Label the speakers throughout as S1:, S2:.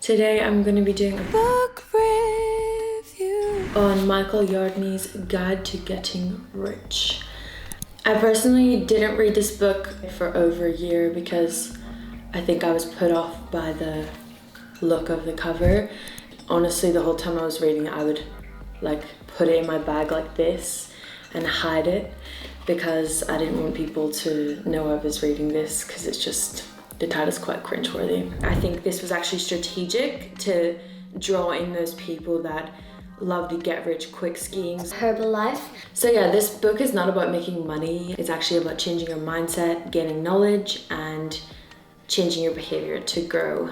S1: Today I'm going to be doing a book review on Michael Yardney's Guide to Getting Rich. I personally didn't read this book for over a year because I think I was put off by the look of the cover. Honestly, the whole time I was reading it, I would put it in my bag like this and hide it because I didn't want people to know I was reading this because it's just, the title's quite cringeworthy. I think this was actually strategic to draw in those people that love the get rich quick schemes.
S2: Herbalife.
S1: So yeah, this book is not about making money. It's actually about changing your mindset, gaining knowledge, and changing your behavior to grow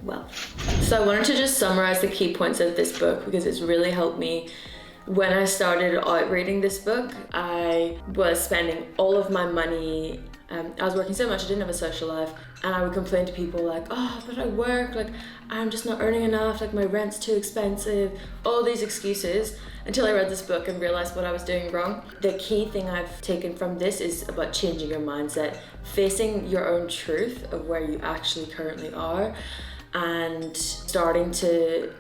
S1: wealth. So I wanted to just summarize the key points of this book because it's really helped me. When I started out reading this book, I was spending all of my money. I was working so much, I didn't have a social life, and I would complain to people like, oh, but I work, I'm just not earning enough, my rent's too expensive, all these excuses, until I read this book and realized what I was doing wrong. The key thing I've taken from this is about changing your mindset, facing your own truth of where you actually currently are, and starting to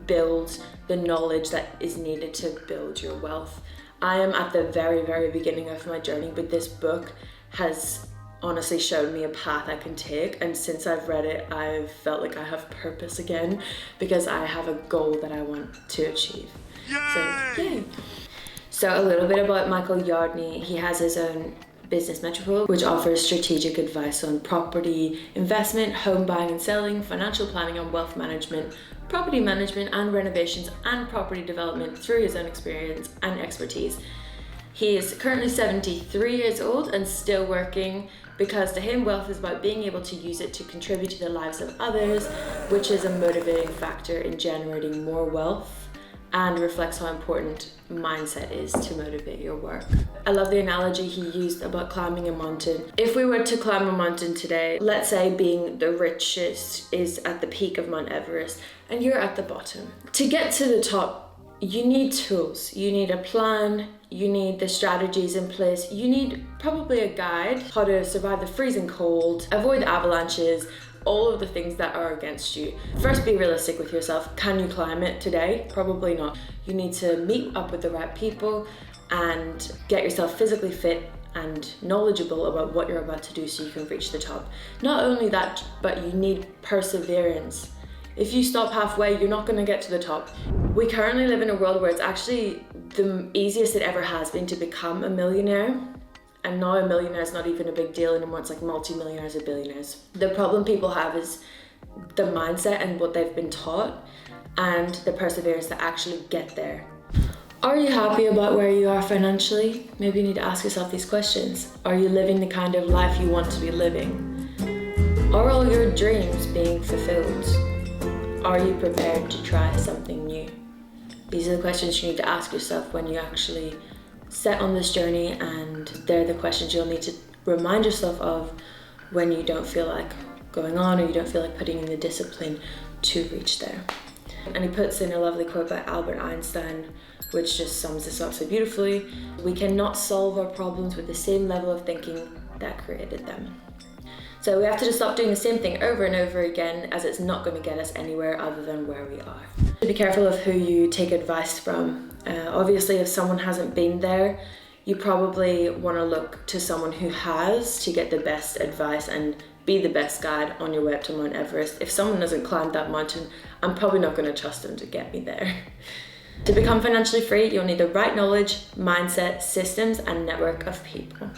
S1: build the knowledge that is needed to build your wealth. I am at the very, very beginning of my journey, but this book has honestly shown me a path I can take, and since I've read it, I've felt like I have purpose again because I have a goal that I want to achieve. Yay! So, yay! So a little bit about Michael Yardney. He has his own business Metropole, which offers strategic advice on property investment, home buying and selling, financial planning and wealth management, property management and renovations, and property development through his own experience and expertise. He is currently 73 years old and still working because to him, wealth is about being able to use it to contribute to the lives of others, which is a motivating factor in generating more wealth and reflects how important mindset is to motivate your work. I love the analogy he used about climbing a mountain. If we were to climb a mountain today, let's say being the richest is at the peak of Mount Everest and you're at the bottom. To get to the top, you need tools, you need a plan, you need the strategies in place, you need probably a guide, how to survive the freezing cold, avoid avalanches, all of the things that are against you. First, be realistic with yourself. Can you climb it today? Probably not. You need to meet up with the right people and get yourself physically fit and knowledgeable about what you're about to do so you can reach the top. Not only that, but you need perseverance. If you stop halfway, you're not going to get to the top. We currently live in a world where it's actually the easiest it ever has been to become a millionaire. And now a millionaire is not even a big deal anymore. It's like multi-millionaires or billionaires. The problem people have is the mindset and what they've been taught and the perseverance to actually get there. Are you happy about where you are financially? Maybe you need to ask yourself these questions. Are you living the kind of life you want to be living? Are all your dreams being fulfilled? Are you prepared to try something new? These are the questions you need to ask yourself when you actually set on this journey, and they're the questions you'll need to remind yourself of when you don't feel like going on or you don't feel like putting in the discipline to reach there. And he puts in a lovely quote by Albert Einstein, which just sums this up so beautifully. We cannot solve our problems with the same level of thinking that created them. So we have to just stop doing the same thing over and over again, as it's not going to get us anywhere other than where we are. Be careful of who you take advice from. Obviously, if someone hasn't been there, you probably want to look to someone who has to get the best advice and be the best guide on your way up to Mount Everest. If someone hasn't climbed that mountain, I'm probably not going to trust them to get me there. To become financially free, you'll need the right knowledge, mindset, systems, and network of people.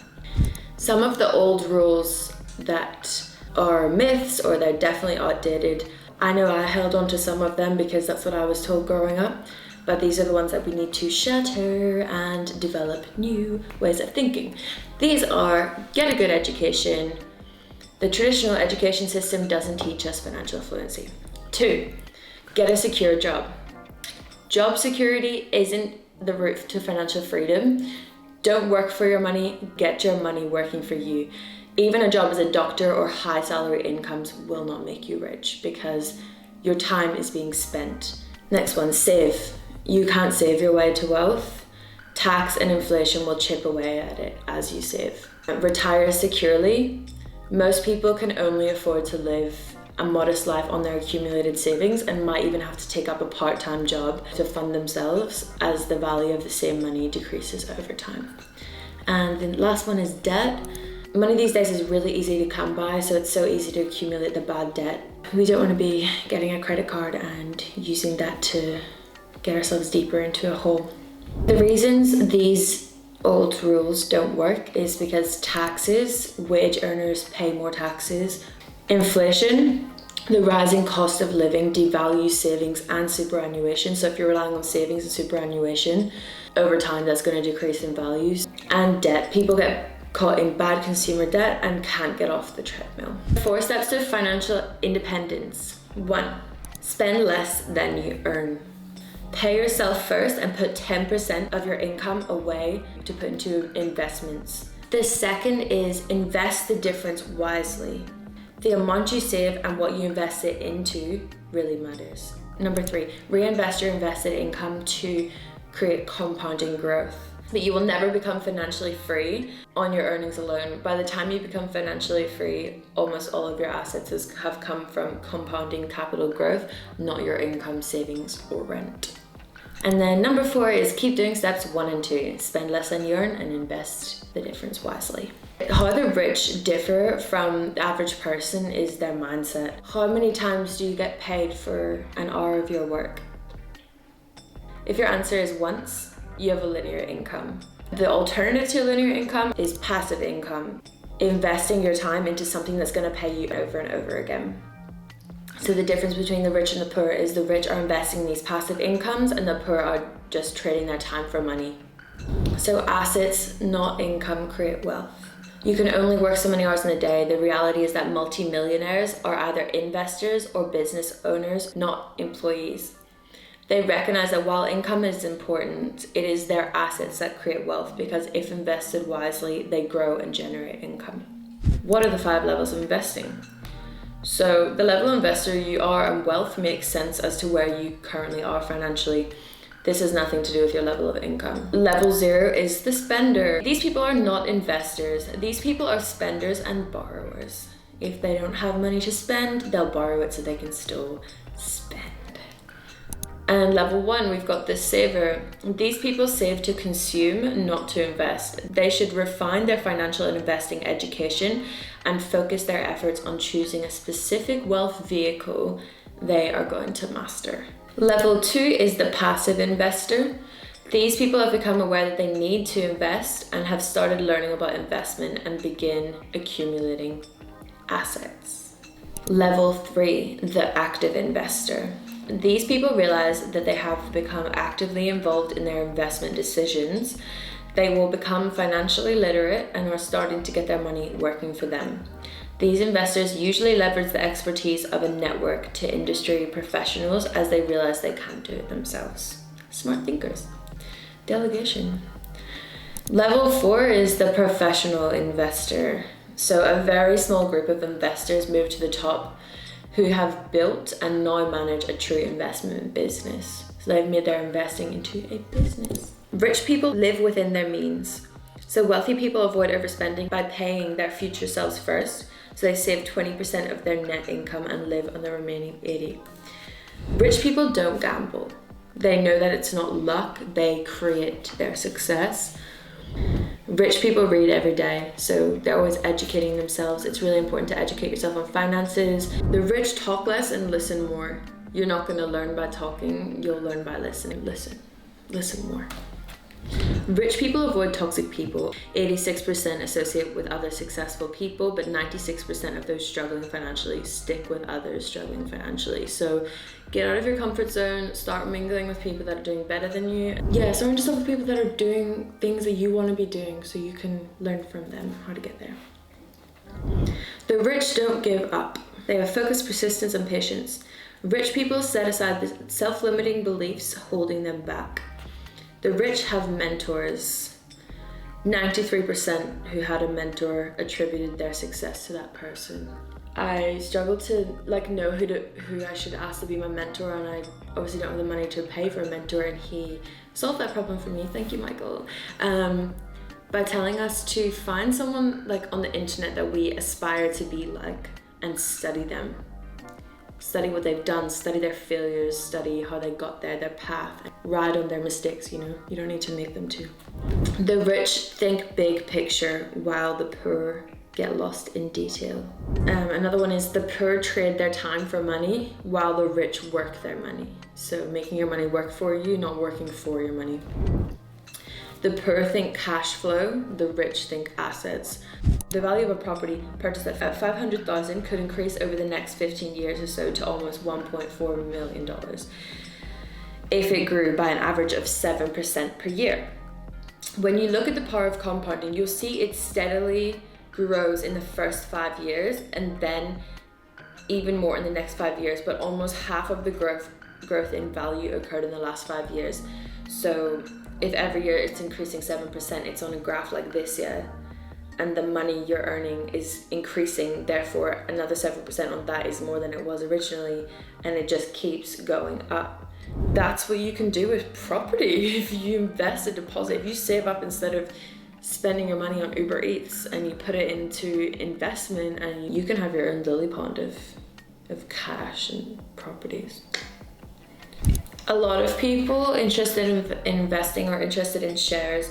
S1: Some of the old rules that are myths, or they're definitely outdated. I know I held on to some of them because that's what I was told growing up, but these are the ones that we need to shatter and develop new ways of thinking. These are: get a good education. The traditional education system doesn't teach us financial fluency. 2, get a secure job. Job security isn't the route to financial freedom. Don't work for your money, get your money working for you. Even a job as a doctor or high salary incomes will not make you rich because your time is being spent. Next one, save. You can't save your way to wealth. Tax and inflation will chip away at it as you save. Retire securely. Most people can only afford to live a modest life on their accumulated savings and might even have to take up a part-time job to fund themselves as the value of the same money decreases over time. And the last one is debt. Money these days is really easy to come by, so it's so easy to accumulate the bad debt. We don't want to be getting a credit card and using that to get ourselves deeper into a hole. The reasons these old rules don't work is because taxes, wage earners pay more taxes, inflation, the rising cost of living devalues savings and superannuation. So if you're relying on savings and superannuation, over time that's going to decrease in values. And debt, people get caught in bad consumer debt and can't get off the treadmill. 4 steps to financial independence. 1, spend less than you earn. Pay yourself first and put 10% of your income away to put into investments. The second is invest the difference wisely. The amount you save and what you invest it into really matters. Number 3, reinvest your invested income to create compounding growth. But you will never become financially free on your earnings alone. By the time you become financially free, almost all of your assets have come from compounding capital growth, not your income, savings, or rent. And then number 4 is keep doing steps 1 and 2. Spend less than you earn and invest the difference wisely. How the rich differ from the average person is their mindset. How many times do you get paid for an hour of your work? If your answer is once, you have a linear income. The alternative to linear income is passive income, investing your time into something that's going to pay you over and over again. So the difference between the rich and the poor is the rich are investing these passive incomes and the poor are just trading their time for money. So assets, not income, create wealth. You can only work so many hours in a day. The reality is that multimillionaires are either investors or business owners, not employees. They recognize that while income is important, it is their assets that create wealth, because if invested wisely, they grow and generate income. What are the 5 levels of investing? So the level of investor you are and wealth makes sense as to where you currently are financially. This has nothing to do with your level of income. Level 0 is the spender. These people are not investors. These people are spenders and borrowers. If they don't have money to spend, they'll borrow it so they can still spend. And level 1, we've got the saver. These people save to consume, not to invest. They should refine their financial and investing education and focus their efforts on choosing a specific wealth vehicle they are going to master. Level 2 is the passive investor. These people have become aware that they need to invest and have started learning about investment and begin accumulating assets. Level 3, the active investor. These people realize that they have become actively involved in their investment decisions. They will become financially literate and are starting to get their money working for them. These investors usually leverage the expertise of a network to industry professionals as they realize they can't do it themselves. Smart thinkers. Delegation. Level 4 is the professional investor. So a very small group of investors move to the top who have built and now manage a true investment business. So they've made their investing into a business. Rich people live within their means. So wealthy people avoid overspending by paying their future selves first. So they save 20% of their net income and live on the remaining 80%. Rich people don't gamble. They know that it's not luck, they create their success. Rich people read every day, so they're always educating themselves. It's really important to educate yourself on finances. The rich talk less and listen more. You're not going to learn by talking, you'll learn by listening. Listen more. Rich people avoid toxic people. 86% associate with other successful people, but 96% of those struggling financially stick with others struggling financially. So get out of your comfort zone, start mingling with people that are doing better than you. Yeah, surround yourself with people that are doing things that you want to be doing so you can learn from them how to get there. The rich don't give up. They have focus, persistence, and patience. Rich people set aside the self-limiting beliefs holding them back. The rich have mentors. 93% who had a mentor attributed their success to that person. I struggled to know who I should ask to be my mentor, and I obviously don't have the money to pay for a mentor, and he solved that problem for me. Thank you, Michael. By telling us to find someone on the internet that we aspire to be like and study them. Study what they've done, study their failures, study how they got there, their path. Ride on their mistakes, you know? You don't need to make them too. The rich think big picture while the poor get lost in detail. Another one is the poor trade their time for money while the rich work their money. So making your money work for you, not working for your money. The poor think cash flow, the rich think assets. The value of a property purchased at $500,000 could increase over the next 15 years or so to almost $1.4 million if it grew by an average of 7% per year. When you look at the power of compounding, you'll see it steadily grows in the first 5 years and then even more in the next 5 years, but almost half of the growth in value occurred in the last 5 years. So if every year it's increasing 7%, it's on a graph like this, yeah, and the money you're earning is increasing, therefore another 7% on that is more than it was originally, and it just keeps going up. That's what you can do with property if you invest a deposit. If you save up instead of spending your money on Uber Eats and you put it into investment, and you can have your own lily pond of cash and properties. A lot of people interested in investing are interested in shares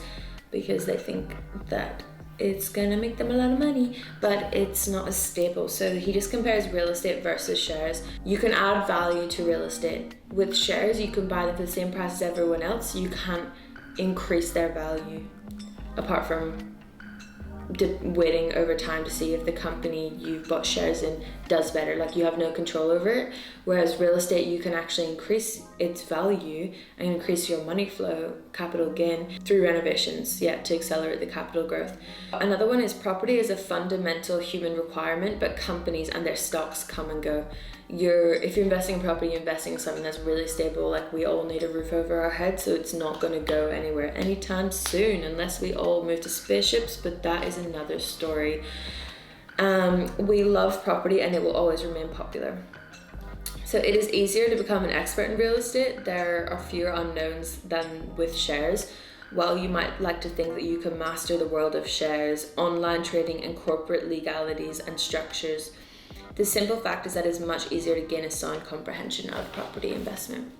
S1: because they think that it's gonna make them a lot of money, but it's not as stable. So he just compares real estate versus shares. You can add value to real estate. With shares, you can buy them for the same price as everyone else. You can't increase their value apart from waiting over time to see if the company you've bought shares in does better. Like, you have no control over it. Whereas real estate, you can actually increase its value and increase your money flow, capital gain, through renovations, to accelerate the capital growth. Another one is property is a fundamental human requirement, but companies and their stocks come and go. If you're investing in property, you're investing in something that's really stable. Like, we all need a roof over our head, so it's not going to go anywhere anytime soon unless we all move to spaceships, but that is another story. We love property and it will always remain popular. So it is easier to become an expert in real estate. There are fewer unknowns than with shares. While you might like to think that you can master the world of shares, online trading and corporate legalities and structures, the simple fact is that it's much easier to gain a sound comprehension of property investment.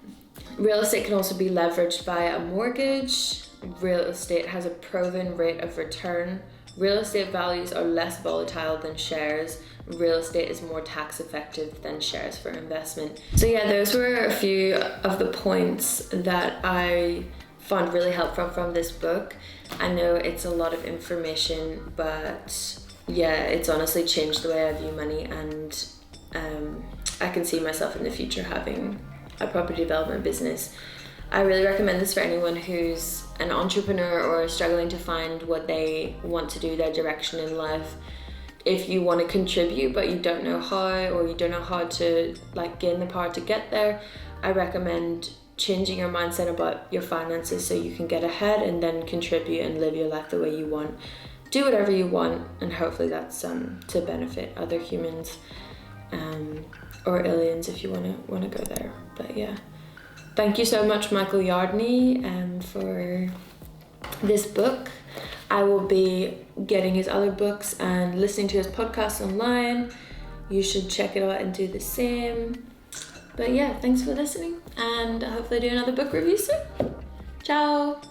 S1: Real estate can also be leveraged via a mortgage. Real estate has a proven rate of return. Real estate values are less volatile than shares. Real estate is more tax effective than shares for investment. So those were a few of the points that I found really helpful from this book. I know it's a lot of information, but it's honestly changed the way I view money, and I can see myself in the future having a property development business. I really recommend this for anyone who's an entrepreneur or struggling to find what they want to do, their direction in life. If you want to contribute but you don't know how, or you don't know how to gain the power to get there, I recommend changing your mindset about your finances so you can get ahead and then contribute and live your life the way you want. Do whatever you want, and hopefully that's to benefit other humans or aliens if you want to go there. But thank you so much, Michael Yardney, for this book. I will be getting his other books and listening to his podcast online. You should check it out and do the same. But thanks for listening, and hopefully do another book review soon. Ciao!